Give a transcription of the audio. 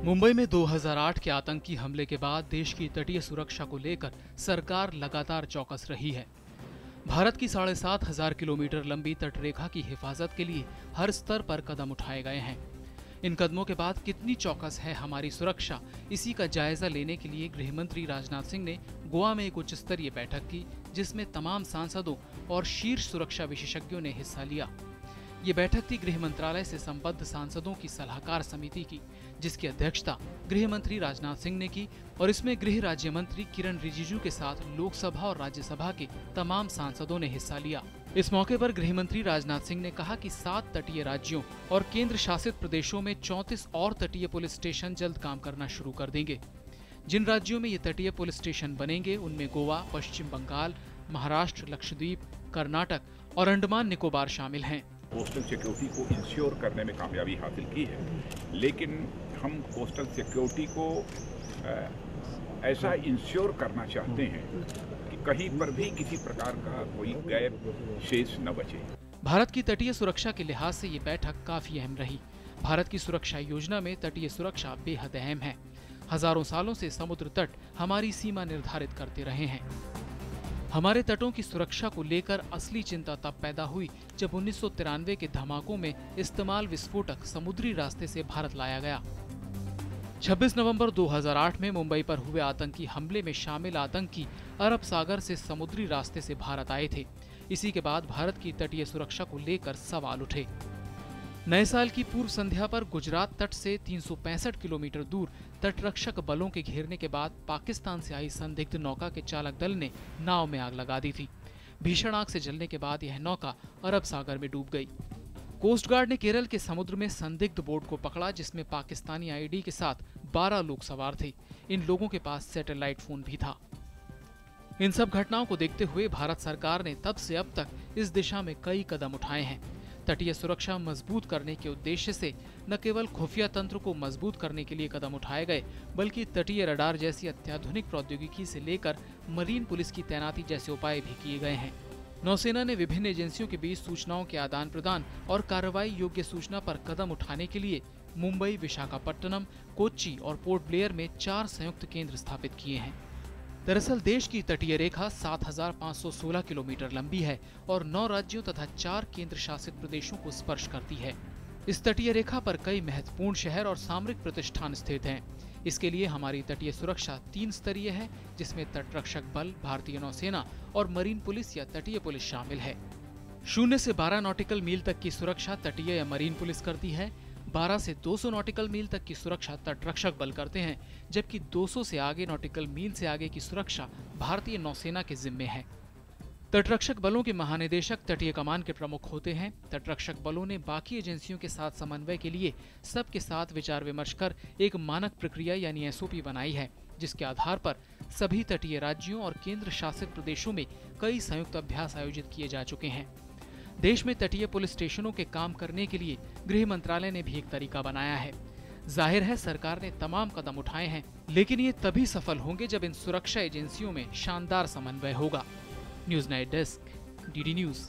मुंबई में 2008 के आतंकी हमले के बाद देश की तटीय सुरक्षा को लेकर सरकार लगातार चौकस रही है। भारत की 7,500 किलोमीटर लंबी तटरेखा की हिफाजत के लिए हर स्तर पर कदम उठाए गए हैं। इन कदमों के बाद कितनी चौकस है हमारी सुरक्षा, इसी का जायजा लेने के लिए गृह मंत्री राजनाथ सिंह ने गोवा में एक उच्च स्तरीय बैठक की, जिसमें तमाम सांसदों और शीर्ष सुरक्षा विशेषज्ञों ने हिस्सा लिया। ये बैठक थी गृह मंत्रालय से संबद्ध सांसदों की सलाहकार समिति की, जिसकी अध्यक्षता गृह मंत्री राजनाथ सिंह ने की और इसमें गृह राज्य मंत्री किरण रिजिजू के साथ लोकसभा और राज्यसभा के तमाम सांसदों ने हिस्सा लिया। इस मौके पर गृह मंत्री राजनाथ सिंह ने कहा कि 7 तटीय राज्यों और केंद्र शासित प्रदेशों में 34 और तटीय पुलिस स्टेशन जल्द काम करना शुरू कर देंगे। जिन राज्यों में ये तटीय पुलिस स्टेशन बनेंगे उनमें गोवा, पश्चिम बंगाल, महाराष्ट्र, लक्षद्वीप, कर्नाटक और अंडमान निकोबार शामिल हैं। कोस्टल सिक्योरिटी को इंश्योर करने में कामयाबी हासिल की है, लेकिन हम कोस्टल सिक्योरिटी को ऐसा इंश्योर करना चाहते हैं कि कहीं पर भी किसी प्रकार का कोई गैप शेष न बचे। भारत की तटीय सुरक्षा के लिहाज से ये बैठक काफी अहम रही। भारत की सुरक्षा योजना में तटीय सुरक्षा बेहद अहम है। हजारों सालों से समुद्र तट हमारी सीमा निर्धारित करते रहे हैं। हमारे तटों की सुरक्षा को लेकर असली चिंता तब पैदा हुई जब 1993 के धमाकों में इस्तेमाल विस्फोटक समुद्री रास्ते से भारत लाया गया। 26 नवंबर 2008 में मुंबई पर हुए आतंकी हमले में शामिल आतंकी अरब सागर से समुद्री रास्ते से भारत आए थे। इसी के बाद भारत की तटीय सुरक्षा को लेकर सवाल उठे। नए साल की पूर्व संध्या पर गुजरात तट से 365 किलोमीटर दूर तटरक्षक बलों के घेरने के बाद पाकिस्तान से आई संदिग्ध नौका के चालक दल ने नाव में आग लगा दी थी। भीषण आग से जलने के बाद यह नौका अरब सागर में डूब गई। कोस्ट गार्ड ने केरल के समुद्र में संदिग्ध बोट को पकड़ा, जिसमें पाकिस्तानी आईडी के साथ 12 लोग सवार थे। इन लोगों के पास सैटेलाइट फोन भी था। इन सब घटनाओं को देखते हुए भारत सरकार ने तब से अब तक इस दिशा में कई कदम उठाए हैं। तटीय सुरक्षा मजबूत करने के उद्देश्य से न केवल खुफिया तंत्र को मजबूत करने के लिए कदम उठाए गए, बल्कि तटीय रडार जैसी अत्याधुनिक प्रौद्योगिकी से लेकर मरीन पुलिस की तैनाती जैसे उपाय भी किए गए हैं। नौसेना ने विभिन्न एजेंसियों के बीच सूचनाओं के आदान प्रदान और कार्रवाई योग्य सूचना पर कदम उठाने के लिए मुंबई, विशाखापट्टनम, कोच्चि और पोर्ट ब्लेयर में 4 संयुक्त केंद्र स्थापित किए हैं। दरअसल देश की तटीय रेखा 7,516 किलोमीटर लंबी है और 9 राज्यों तथा 4 केंद्र शासित प्रदेशों को स्पर्श करती है। इस तटीय रेखा पर कई महत्वपूर्ण शहर और सामरिक प्रतिष्ठान स्थित हैं। इसके लिए हमारी तटीय सुरक्षा 3 स्तरीय है, जिसमें तटरक्षक बल, भारतीय नौसेना और मरीन पुलिस या तटीय पुलिस शामिल है। 0 से 12 नॉटिकल मील तक की सुरक्षा तटीय या मरीन पुलिस करती है। 12 से 200 नॉटिकल मील तक की सुरक्षा तटरक्षक बल करते हैं, जबकि 200 से आगे नॉटिकल मील से आगे की सुरक्षा भारतीय नौसेना के जिम्मे है। तटरक्षक बलों के महानिदेशक तटीय कमान के प्रमुख होते हैं। तटरक्षक बलों ने बाकी एजेंसियों के साथ समन्वय के लिए सबके साथ विचार विमर्श कर एक मानक प्रक्रिया यानी SOP बनाई है, जिसके आधार पर सभी तटीय राज्यों और केंद्र शासित प्रदेशों में कई संयुक्त अभ्यास आयोजित किए जा चुके हैं। देश में तटीय पुलिस स्टेशनों के काम करने के लिए गृह मंत्रालय ने भी एक तरीका बनाया है। जाहिर है सरकार ने तमाम कदम उठाए हैं, लेकिन ये तभी सफल होंगे जब इन सुरक्षा एजेंसियों में शानदार समन्वय होगा। News night desk, DD news.